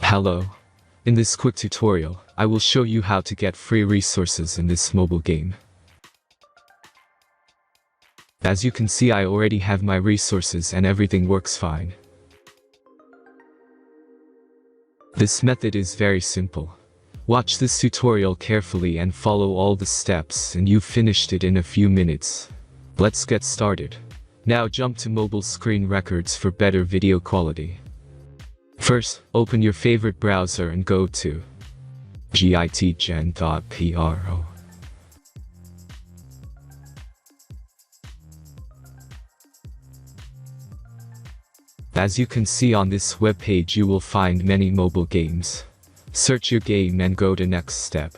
Hello. In this quick tutorial, I will show you how to get free resources in this mobile game. As you can see, I already have my resources and everything works fine. This method is very simple. Watch this tutorial carefully and follow all the steps and you've finished it in a few minutes. Let's get started. Now jump to mobile screen records for better video quality. First, open your favorite browser and go to gitgen.pro. As you can see on this web page, you will find many mobile games. Search your game and go to next step.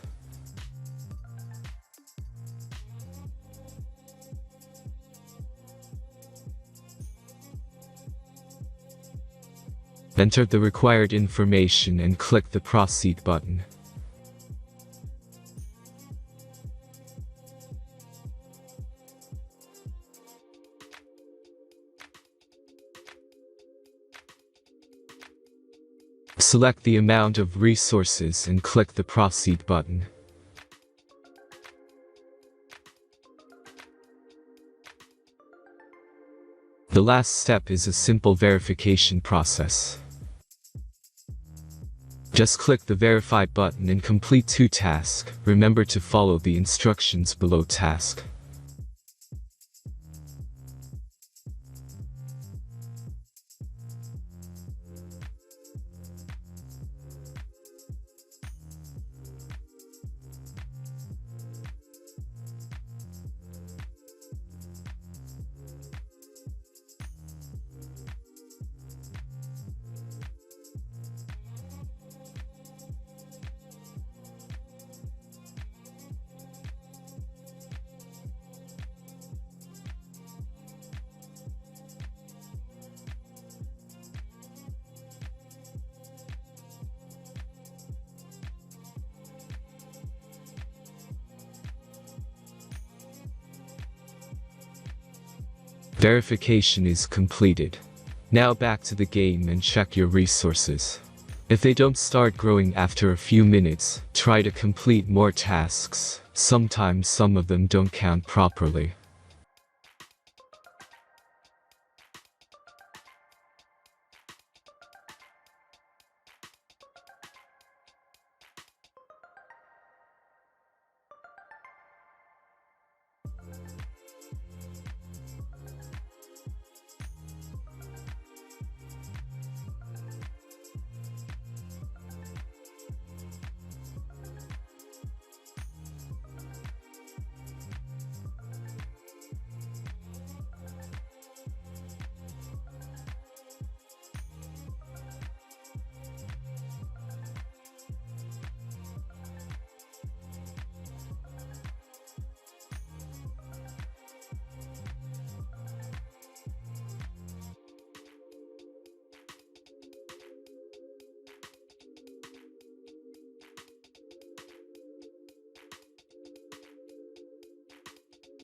Enter the required information and click the Proceed button. Select the amount of resources and click the Proceed button. The last step is a simple verification process. Just click the Verify button and complete 2 tasks. Remember to follow the instructions below task. Verification is completed. Now back to the game and check your resources. If they don't start growing after a few minutes, try to complete more tasks. Sometimes some of them don't count properly.